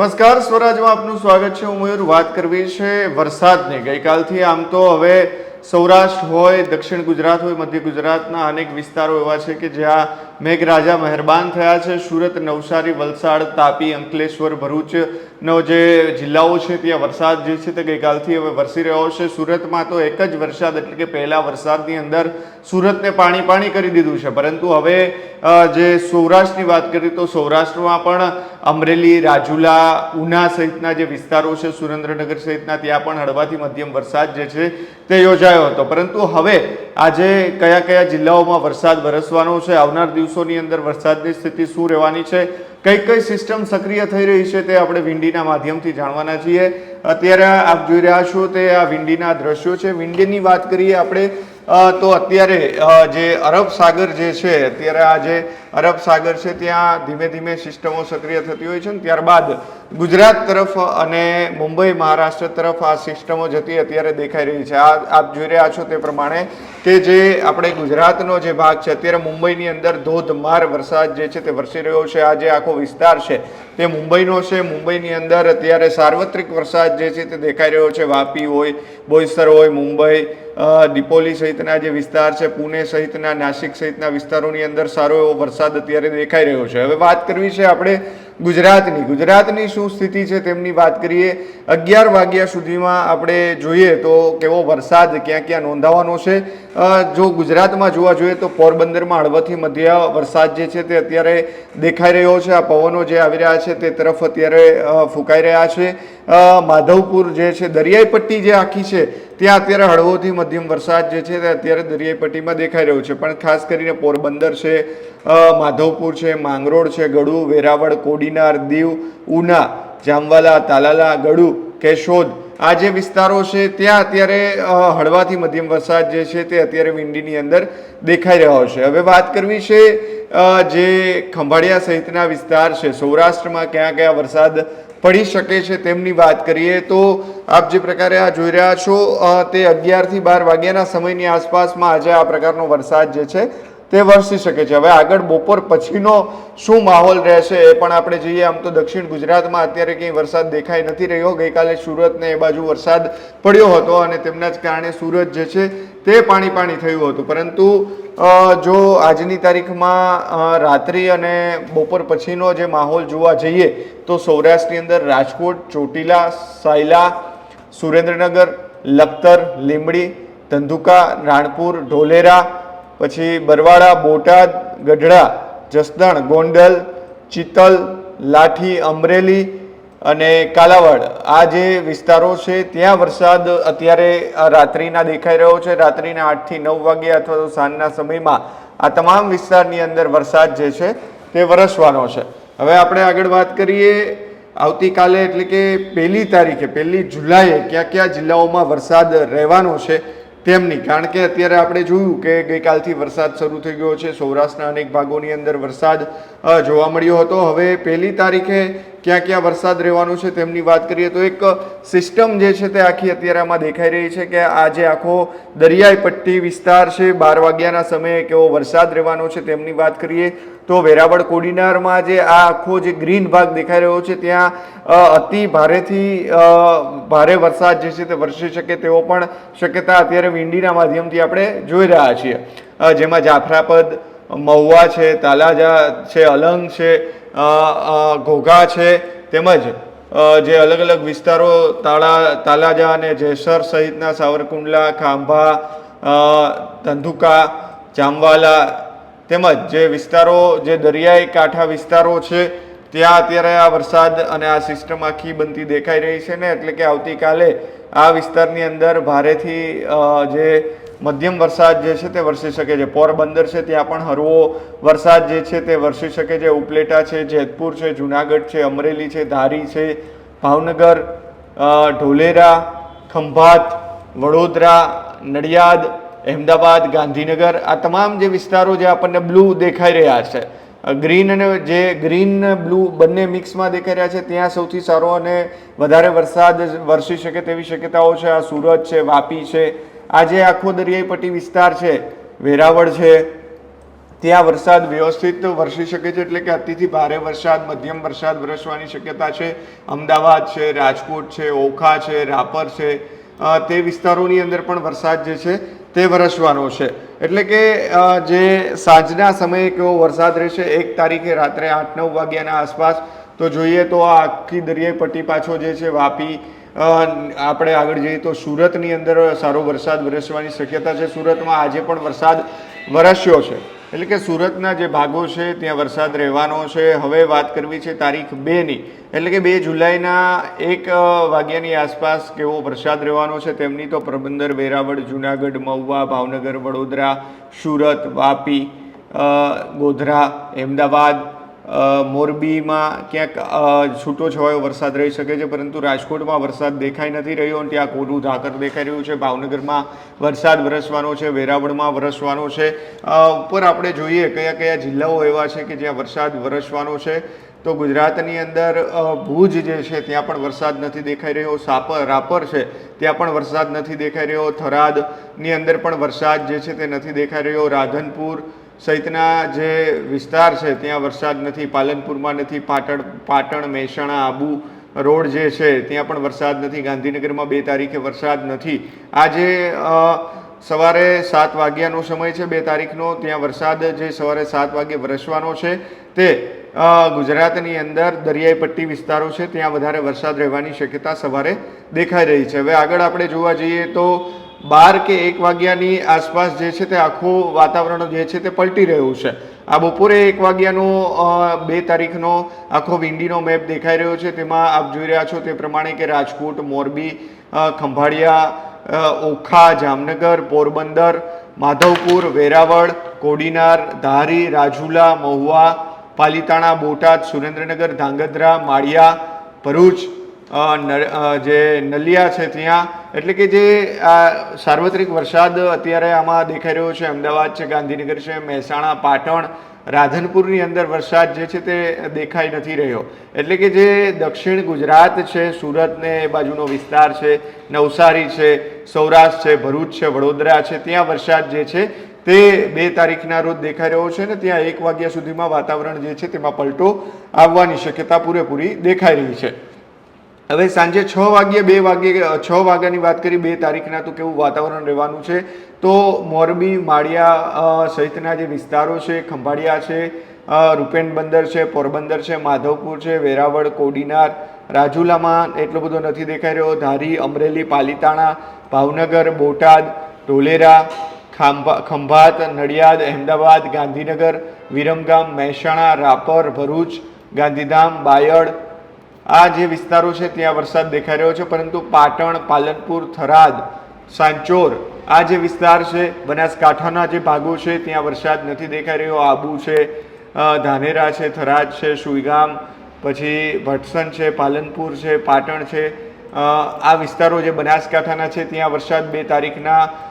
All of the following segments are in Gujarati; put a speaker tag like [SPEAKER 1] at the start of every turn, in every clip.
[SPEAKER 1] નમસ્કાર, સ્વરાજમાં આપનું સ્વાગત છે. હું મયુર. વાત કરવી છે વરસાદની. ગઈકાલથી આમ તો હવે સૌરાષ્ટ્ર હોય, દક્ષિણ ગુજરાત હોય, મધ્ય ગુજરાતના અનેક વિસ્તારો એવા છે કે જ્યાં મેઘરાજા મહેરબાન થયા છે. સુરત, નવસારી, વલસાડ, તાપી, અંકલેશ્વર, ભરૂચનો જે જિલ્લાઓ છે ત્યાં વરસાદ જે છે તે ગઈકાલથી હવે વરસી રહ્યો છે. સુરતમાં તો એક જ વરસાદ એટલે કે પહેલા વરસાદની અંદર સુરતને પાણી પાણી કરી દીધું છે. પરંતુ હવે જે સૌરાષ્ટ્રની વાત કરીએ તો સૌરાષ્ટ્રમાં પણ અમરેલી, રાજુલા, ઉના સહિતના જે વિસ્તારો છે, સુરેન્દ્રનગર સહિતના, ત્યાં પણ હળવાથી મધ્યમ વરસાદ જે છે તે યોજાયો હતો. પરંતુ હવે આજે કયા કયા જિલ્લાઓમાં વરસાદ વરસવાનો છે, આવનાર દિવસોની અંદર વરસાદની સ્થિતિ શું રહેવાની છે, કઈ કઈ સિસ્ટમ સક્રિય થઈ રહી છે તે આપણે વિંડીના માધ્યમથી જાણવાના છીએ. અત્યારે આપ જોઈ રહ્યા છો તે આ વિંડીના દ્રશ્યો છે. વિંડીની વાત કરીએ આપણે તો અત્યારે જે અરબ સાગર જે છે, અત્યારે આ જે અરબ સાગર છે ત્યાં ધીમે ધીમે સિસ્ટમો સક્રિય થતી હોય છે ને ત્યારબાદ ગુજરાત તરફ અને મુંબઈ, મહારાષ્ટ્ર તરફ આ સિસ્ટમો જતી અત્યારે દેખાઈ રહી છે. આ આપ જોઈ રહ્યા છો તે પ્રમાણે કે જે આપણે ગુજરાતનો જે ભાગ છે, અત્યારે મુંબઈની અંદર ધોધમાર વરસાદ જે છે તે વરસી રહ્યો છે. આ જે આખો વિસ્તાર છે તે મુંબઈનો છે. મુંબઈની અંદર અત્યારે સાર્વત્રિક વરસાદ જે છે તે દેખાઈ રહ્યો છે. વાપી હોય, બોઈસર હોય, મુંબઈ, દિપોલી સહિતના જે વિસ્તાર છે, પુણે સહિતના, નાસિક સહિતના વિસ્તારોની અંદર સારો એવો વરસાદ અત્યારે દેખાઈ રહ્યો છે. હવે વાત કરવી છે આપણે ગુજરાતની શું સ્થિતિ છે તેમની વાત કરીએ. 11 વાગ્યા સુધીમાં આપણે જોઈએ તો કેવો વરસાદ ક્યાં ક્યાં નોંધાવાનો છે. જો ગુજરાતમાં જોવા જોઈએ તો પોરબંદરમાં હળવાથી મધ્ય વરસાદ જે છે તે અત્યારે દેખાઈ રહ્યો છે. આ પવનો જે આવી રહ્યા છે તે તરફ અત્યારે ફૂંકાઈ રહ્યા છે. માધવપુર જે છે, દરિયાઈ પટ્ટી જે આખી છે ત્યાં અત્યારે હળવોથી મધ્યમ વરસાદ જે છે તે અત્યારે દરિયાઈ પટ્ટીમાં દેખાઈ રહ્યો છે. પણ ખાસ કરીને પોરબંદર છે, માધવપુર છે, માંગરોળ છે, ગળુ, વેરાવળ, કોડીનાર, દીવ, ઉના, જામવાલા, તાલાલા, ગળુ, કેશોદ, આ જે વિસ્તારો છે ત્યાં અત્યારે હળવાથી મધ્યમ વરસાદ જે છે તે અત્યારે વિંડીની અંદર દેખાઈ રહ્યો છે. હવે વાત કરવી છે જે ખંભાળિયા સહિતના વિસ્તાર છે, સૌરાષ્ટ્રમાં કયા કયા વરસાદ પડી શકે છે તેમની વાત કરીએ તો આપ જે પ્રકારે આ જોઈ રહ્યા છો તે 11 થી 12 વાગ્યાના સમયની આસપાસમાં આજે આ પ્રકારનો વરસાદ જે છે તે વરસી શકે છે. હવે આગળ બપોર પછીનો શું માહોલ રહેશે એ પણ આપણે જોઈએ. આમ તો દક્ષિણ ગુજરાતમાં અત્યારે કંઈ વરસાદ દેખાઈ નથી રહ્યો. ગઈકાલે સુરત ને એ બાજુ વરસાદ પડ્યો હતો અને તેમના જ કારણે સુરત જે છે તે પાણી થયું હતું. પરંતુ જો આજની તારીખમાં રાત્રિ અને બપોર પછીનો જે માહોલ જોવા જઈએ તો સૌરાષ્ટ્રની અંદર રાજકોટ, ચોટીલા, સાયલા, સુરેન્દ્રનગર, લખતર, લીંબડી, ધંધુકા, રાણપુર, ઢોલેરા, પછી બરવાડા, બોટાદ, ગઢડા, જસદણ, ગોંડલ, ચિત્તલ, લાઠી, અમરેલી અને કાલાવાડ, આ જે વિસ્તારો છે ત્યાં વરસાદ અત્યારે રાત્રિના દેખાઈ રહ્યો છે. રાત્રિના 8 થી 9 વાગ્યા અથવા તો સાંજના સમયમાં આ તમામ વિસ્તારની અંદર વરસાદ જે છે તે વરસવાનો છે. હવે આપણે આગળ વાત કરીએ આવતીકાલે એટલે કે 1 તારીખે 1 જુલાઈએ કયા કયા જિલ્લાઓમાં વરસાદ રહેવાનો છે તેમની. કારણ કે અત્યારે આપણે જોયું કે ગઈકાલથી વરસાદ શરૂ થઈ ગયો છે. સૌરાષ્ટ્રના અનેક ભાગોની અંદર વરસાદ જોવા મળ્યો હતો. હવે 1 તારીખે ક્યાં ક્યાં વરસાદ રહેવાનો છે તેમની વાત કરીએ તો એક સિસ્ટમ જે છે તે આખી અત્યારે આમાં દેખાઈ રહી છે કે આ જે આખો દરિયાઈ પટ્ટી વિસ્તાર છે 12 વાગ્યાના સમયે કેવો વરસાદ રહેવાનો છે તેમની વાત કરીએ તો વેરાવળ, કોડીનારમાં જે આ આખો જે ગ્રીન ભાગ દેખાઈ રહ્યો છે ત્યાં અતિ ભારેથી ભારે વરસાદ જે છે તે વરસી શકે તેવો પણ શક્યતા અત્યારે વિંડીના માધ્યમથી આપણે જોઈ રહ્યા છીએ. જેમાં જાફરાપદ, મહુવા છે, તાલાજા છે, અલંગ છે, ઘોઘા છે, તેમજ જે અલગ અલગ વિસ્તારો તાલાજા અને જેસર સહિતના, સાવરકુંડલા, ખાંભા, ધંધુકા, જામવાલા, તેમજ જે વિસ્તારો જે દરિયાઈ કાંઠા વિસ્તારો છે ત્યાં અત્યારે આ વરસાદ અને આ સિસ્ટમ આખી બનતી દેખાઈ રહી છે ને એટલે કે આવતીકાલે આ વિસ્તારની અંદર ભારેથી જે મધ્યમ વરસાદ જે છે તે વરસી શકે છે. પોરબંદર છે ત્યાં પણ હળવો વરસાદ જે છે તે વરસી શકે છે. ઉપલેટા છે, જેતપુર છે, જુનાગઢ છે, અમરેલી છે, ધારી છે, ભાવનગર, ઢોલેરા, ખંભાત, વડોદરા, નડિયાદ, અહેમદાબાદ, ગાંધીનગર, આ તમામ જે વિસ્તારો જે આપણને બ્લુ દેખાઈ રહ્યા છે, ગ્રીન અને જે ગ્રીન બ્લુ બંને મિક્સમાં દેખાઈ રહ્યા છે ત્યાં સૌથી સારો અને વધારે વરસાદ વરસી શકે તેવી શક્યતાઓ છે. આ સુરત છે, વાપી છે, આ જે આખો દરિયાઈ પટ્ટી વિસ્તાર છે, વેરાવળ છે, ત્યાં વરસાદ વ્યવસ્થિત વરસી શકે છે, એટલે કે અતિથી ભારે વરસાદ, મધ્યમ વરસાદ વરસવાની શક્યતા છે. અમદાવાદ છે, રાજકોટ છે, ઓખા છે, રાપર છે, તે વિસ્તારોની અંદર પણ વરસાદ જે છે તે વરસવાનો છે. એટલે કે જે સાંજના સમયે કેવો વરસાદ રહેશે 1 તારીખે રાત્રે 8-9 વાગ્યાના આસપાસ, તો જોઈએ તો આ આખી દરિયાઈ પટ્ટી પાછો જે છે વાપી, આપણે આગળ જઈએ તો સુરતની અંદર સારો વરસાદ વરસવાની શક્યતા છે. સુરતમાં આજે પણ વરસાદ વરસ્યો છે, એટલે કે સુરતના જે ભાગો છે ત્યાં વરસાદ રહેવાનો છે. હવે વાત કરવી છે તારીખ 2ની, એટલે કે 2 જુલાઈના 1 વાગ્યાની આસપાસ કેવો વરસાદ રહેવાનો છે તેમની. તો પોરબંદર, વેરાવળ, જુનાગઢ, મહુવા, ભાવનગર, વડોદરા, સુરત, વાપી, ગોધરા, અમદાવાદ, મોરબીમાં ક્યાંક છૂટોછવાયો વરસાદ રહી શકે છે, પરંતુ રાજકોટમાં વરસાદ દેખાઈ નથી રહ્યો અને ત્યાં કોરું ઝાકર દેખાઈ રહ્યું છે. ભાવનગરમાં વરસાદ વરસવાનો છે, વેરાવળમાં વરસવાનો છે. ઉપર આપણે જોઈએ કયા કયા જિલ્લાઓ એવા છે કે જ્યાં વરસાદ વરસવાનો છે. તો ગુજરાતની અંદર ભુજ જે છે ત્યાં પણ વરસાદ નથી દેખાઈ રહ્યો. રાપર છે ત્યાં પણ વરસાદ નથી દેખાઈ રહ્યો. થરાદની અંદર પણ વરસાદ જે છે તે નથી દેખાઈ રહ્યો. રાધનપુર સહિતના જે વિસ્તાર છે ત્યાં વરસાદ નથી. પાલનપુરમાં નથી. પાટણ, મહેસાણા, આબુ રોડ જે છે ત્યાં પણ વરસાદ નથી. ગાંધીનગરમાં 2 તારીખે વરસાદ નથી. આજે સવારે 7 વાગ્યાનો સમય છે 2 તારીખનો, ત્યાં વરસાદ જે સવારે 7 વાગે વરસવાનો છે તે ગુજરાતની અંદર દરિયાઈ પટ્ટી વિસ્તારો છે ત્યાં વધારે વરસાદ રહેવાની શક્યતા સવારે દેખાઈ રહી છે. હવે આગળ આપણે જોવા જઈએ તો 12 કે 1 વાગ્યાની આસપાસ જે છે તે આખું વાતાવરણ જે છે તે પલટી રહ્યું છે. આ બપોરે 1 વાગ્યાનો 2 તારીખનો આખો વિંડીનો મેપ દેખાઈ રહ્યો છે. તેમાં આપ જોઈ રહ્યા છો તે પ્રમાણે કે રાજકોટ, મોરબી, ખંભાળિયા, ઓખા, જામનગર, પોરબંદર, માધવપુર, વેરાવળ, કોડીનાર, ધારી, રાજુલા, મહુવા, પાલીતાણા, બોટાદ, સુરેન્દ્રનગર, ધાંગધ્રા, માળિયા, ભરૂચ, જે નલિયા છે ત્યાં, એટલે કે જે સાર્વત્રિક વરસાદ અત્યારે આમાં દેખાઈ રહ્યો છે. અમદાવાદ છે, ગાંધીનગર છે, મહેસાણા, પાટણ, રાધનપુરની અંદર વરસાદ જે છે તે દેખાઈ નથી રહ્યો. એટલે કે જે દક્ષિણ ગુજરાત છે, સુરતને એ બાજુનો વિસ્તાર છે, નવસારી છે, સૌરાષ્ટ્ર છે, ભરૂચ છે, વડોદરા છે, ત્યાં વરસાદ જે છે તે 2 તારીખના રોજ દેખાઈ રહ્યો છે ને ત્યાં 1 વાગ્યા સુધીમાં વાતાવરણ જે છે તેમાં પલટો આવવાની શક્યતા પૂરેપૂરી દેખાઈ રહી છે. હવે સાંજે 6 વાગ્યાની વાત કરી 2 તારીખના, તો કેવું વાતાવરણ રહેવાનું છે. તો મોરબી, માળિયા સહિતના જે વિસ્તારો છે, ખંભાળિયા છે, રૂપેન બંદર છે, પોરબંદર છે, માધવપુર છે, વેરાવળ, કોડીનાર, રાજુલામાં એટલો બધો નથી દેખાઈ રહ્યો. ધારી, અમરેલી, પાલીતાણા, ભાવનગર, બોટાદ, ઢોલેરા, ખંભાત, નડિયાદ, અમદાવાદ, ગાંધીનગર, વિરમગામ, મહેસાણા, રાપર, ભરૂચ, ગાંધીધામ, બાયડ, આ જે વિસ્તારો છે ત્યાં વરસાદ દેખાઈ રહ્યો છે. પરંતુ પાટણ, પાલનપુર, થરાદ, સાંચોર, આ જે વિસ્તાર છે, બનાસકાંઠાના જે ભાગો છે ત્યાં વરસાદ નથી દેખાઈ રહ્યો. આબુ છે, ધાનેરા છે, થરાદ છે, સુઈગામ, પછી ભટસન છે, પાલનપુર છે, પાટણ છે, આ વિસ્તારો જે બનાસકાંઠાના છે ત્યાં વરસાદ 2 તારીખના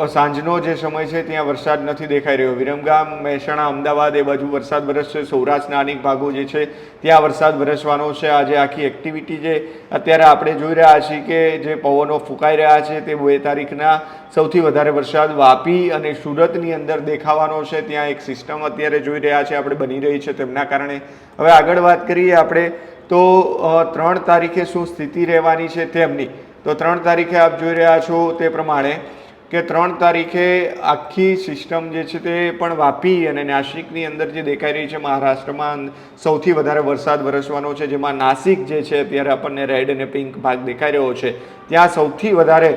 [SPEAKER 1] સાંજનો જે સમય છે ત્યાં વરસાદ નથી દેખાઈ રહ્યો. વિરમગામ, મહેસાણા, અમદાવાદ એ બાજુ વરસાદ વરસશે. સૌરાષ્ટ્રના અનેક ભાગો જે છે ત્યાં વરસાદ વરસવાનો છે. આજે આખી એક્ટિવિટી જે અત્યારે આપણે જોઈ રહ્યા છીએ કે જે પવનો ફૂંકાઈ રહ્યા છે તે 2 તારીખના સૌથી વધારે વરસાદ વાપી અને સુરતની અંદર દેખાવાનો છે. ત્યાં એક સિસ્ટમ અત્યારે જોઈ રહ્યા છે આપણે બની રહી છે તેમના કારણે. હવે આગળ વાત કરીએ આપણે તો 3 તારીખે શું સ્થિતિ રહેવાની છે તેમની. તો 3 તારીખે આપ જોઈ રહ્યા છો તે પ્રમાણે કે 3 તારીખે આખી સિસ્ટમ જે છે તે પણ વાપી અને નાસિકની અંદર જે દેખાઈ રહી છે. મહારાષ્ટ્રમાં સૌથી વધારે વરસાદ વરસવાનો છે, જેમાં નાસિક જે છે અત્યારે આપણને રેડ અને પિંક ભાગ દેખાઈ રહ્યો છે ત્યાં સૌથી વધારે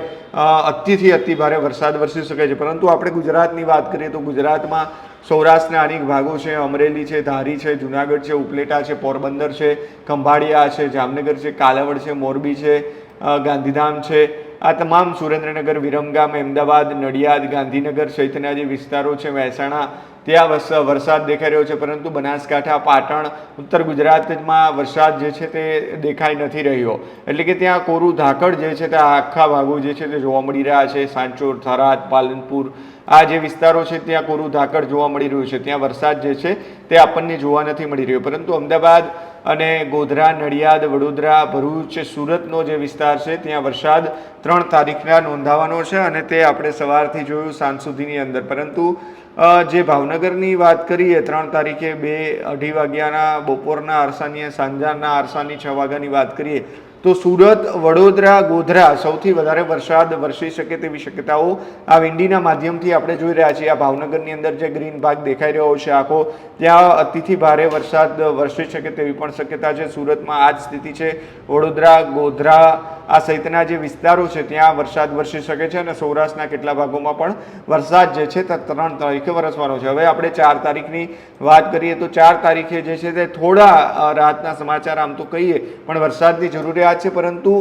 [SPEAKER 1] અતિથી અતિ ભારે વરસાદ વરસી શકે છે. પરંતુ આપણે ગુજરાતની વાત કરીએ તો ગુજરાતમાં સૌરાષ્ટ્રના અનેક ભાગો છે, અમરેલી છે, ધારી છે, જુનાગઢ છે, ઉપલેટા છે, પોરબંદર છે, ખંભાળિયા છે, જામનગર છે, કાલાવડ છે, મોરબી છે, ગાંધીધામ છે, આ તમામ સુરેન્દ્રનગર, વિરમગામ, અમદાવાદ, નડિયાદ, ગાંધીનગર સહિતના જે વિસ્તારો છે, મહેસાણા, ત્યાં વરસાદ દેખાઈ રહ્યો છે. પરંતુ બનાસકાંઠા, પાટણ, ઉત્તર ગુજરાતમાં વરસાદ જે છે તે દેખાઈ નથી રહ્યો. એટલે કે ત્યાં કોરું ધાકડ જે છે તે આખા ભાગો જે છે તે જોવા મળી રહ્યા છે. સાંચોર, થરાદ, પાલનપુર, આ જે વિસ્તારો છે ત્યાં કોરું ધાકડ જોવા મળી રહ્યું છે. ત્યાં વરસાદ જે છે તે આપણને જોવા નથી મળી રહ્યો. પરંતુ અમદાવાદ અને ગોધરા, નડિયાદ, વડોદરા, ભરૂચ, સુરતનો જે વિસ્તાર છે ત્યાં વરસાદ 3 તારીખના નોંધાવાનો છે અને તે આપણે સવારથી જોયું સાંજ સુધીની અંદર. પરંતુ જે ભાવનગરની વાત કરીએ 3 તારીખે 2-2:30 વાગ્યાના બપોરના અરસાની સાંજના અરસાની 6 વાગ્યાની વાત કરીએ તો સુરત, વડોદરા, ગોધરા સૌથી વધારે વરસાદ વરસી શકે તેવી શક્યતાઓ આ વિંડીના માધ્યમથી આપણે જોઈ રહ્યા છીએ. આ ભાવનગરની અંદર જે ગ્રીન ભાગ દેખાઈ રહ્યો છે આખો, ત્યાં અતિથી ભારે વરસાદ વરસી શકે તેવી પણ શક્યતા છે. સુરતમાં આ જ સ્થિતિ છે. વડોદરા, ગોધરા આ સહિતના જે વિસ્તારો છે ત્યાં વરસાદ વરસી શકે છે અને સૌરાષ્ટ્રના કેટલા ભાગોમાં પણ વરસાદ જે છે તે 3 તારીખે વરસવાનો છે. હવે આપણે 4 તારીખની વાત કરીએ તો 4 તારીખે જે છે તે થોડા રાહતના સમાચાર આમ તો કહીએ પણ વરસાદની જરૂરિયાત છે, પરંતુ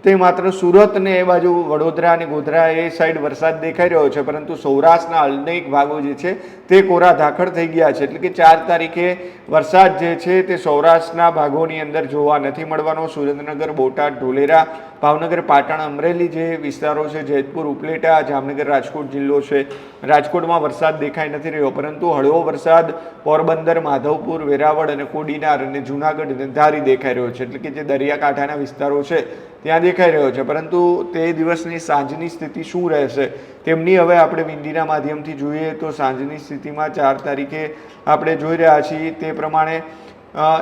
[SPEAKER 1] તે માત્ર સુરત ને એ બાજુ વડોદરા અને ગોધરા એ સાઈડ વરસાદ દેખાઈ રહ્યો છે, પરંતુ સૌરાષ્ટ્રના અનેક ભાગો જે છે તે કોરા ધાકડ થઈ ગયા છે. એટલે કે 4 તારીખે વરસાદ જે છે તે સૌરાષ્ટ્રના ભાગોની અંદર જોવા નથી મળવાનો. સુરેન્દ્રનગર, બોટાદ, ઢોલેરા, ભાવનગર, પાટણ, અમરેલી જે વિસ્તારો છે, જેતપુર, ઉપલેટા, જામનગર, રાજકોટ જિલ્લો છે, રાજકોટમાં વરસાદ દેખાઈ નથી રહ્યો, પરંતુ હળવો વરસાદ પોરબંદર, માધવપુર, વેરાવળ અને કોડીનાર અને જુનાગઢ અને ધારી દેખાઈ રહ્યો છે. એટલે કે જે દરિયાકાંઠાના વિસ્તારો છે ત્યાં દેખાઈ રહ્યો છે, પરંતુ તે દિવસની સાંજની સ્થિતિ શું રહેશે તેમની હવે આપણે વિંડીના માધ્યમથી જોઈએ તો સાંજની સ્થિતિમાં 4 તારીખે આપણે જોઈ રહ્યા છીએ તે પ્રમાણે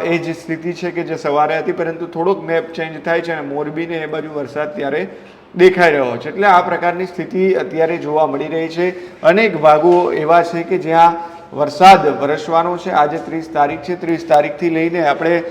[SPEAKER 1] એ જ સ્થિતિ છે કે જે સવારે હતી, પરંતુ થોડોક મેપ ચેન્જ થાય છે અને મોરબીને એ બાજુ વરસાદ ત્યારે દેખાઈ રહ્યો છે. એટલે આ પ્રકારની સ્થિતિ અત્યારે જોવા મળી રહી છે. અનેક ભાગો એવા છે કે જ્યાં વરસાદ વરસવાનો છે. આજે 30 તારીખ છે. 30 તારીખથી લઈને આપણે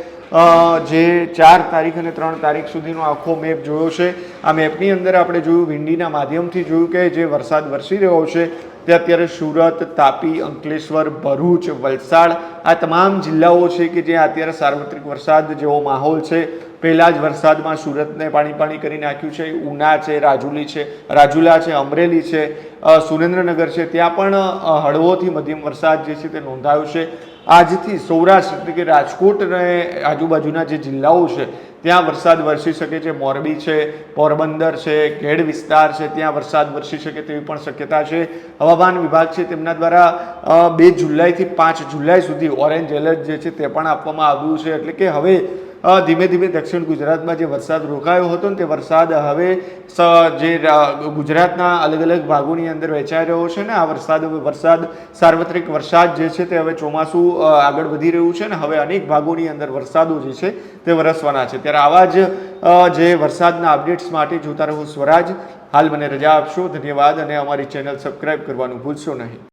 [SPEAKER 1] જે 4 તારીખ અને 3 તારીખ સુધીનો આખો મેપ જોયો છે. આ મેપની અંદર આપણે જોયું, વિંડીના માધ્યમથી જોયું કે જે વરસાદ વરસી રહ્યો છે તે અત્યારે સુરત, તાપી, અંકલેશ્વર, ભરૂચ, વલસાડ આ તમામ જિલ્લાઓ છે કે જ્યાં અત્યારે સાર્વત્રિક વરસાદ જેવો માહોલ છે. પહેલા જ વરસાદમાં સુરતને પાણી કરી નાખ્યું છે. ઉના છે, રાજુલા છે, અમરેલી છે, સુરેન્દ્રનગર છે, ત્યાં પણ હળવોથી મધ્યમ વરસાદ જે છે તે નોંધાયો છે. આજથી સૌરાષ્ટ્ર એટલે કે રાજકોટ અને આજુબાજુના જે જિલ્લાઓ છે ત્યાં વરસાદ વરસી શકે છે. મોરબી છે, પોરબંદર છે, ખેડ વિસ્તાર છે, ત્યાં વરસાદ વરસી શકે તેવી પણ શક્યતા છે. હવામાન વિભાગ છે તેમના દ્વારા 2 જુલાઈથી 5 જુલાઈ સુધી ઓરેન્જ એલર્ટ જે છે તે પણ આપવામાં આવ્યું છે. એટલે કે હવે ધીમે ધીમે દક્ષિણ ગુજરાતમાં જે વરસાદ રોકાયો હતો ને તે વરસાદ હવે જે ગુજરાતના અલગ અલગ ભાગોની અંદર વહેંચાઈ રહ્યો છે ને આ વરસાદ સાર્વત્રિક વરસાદ જે છે તે હવે ચોમાસું આગળ વધી રહ્યું છે ને હવે અનેક ભાગોની અંદર વરસાદો જે છે તે વરસવાના છે. ત્યારે આવા જ જે વરસાદના અપડેટ્સ માટે જોતા રહો સ્વરાજ. હાલ મને રજા આપશો. ધન્યવાદ અને અમારી ચેનલ સબસ્ક્રાઈબ કરવાનું ભૂલશો નહીં.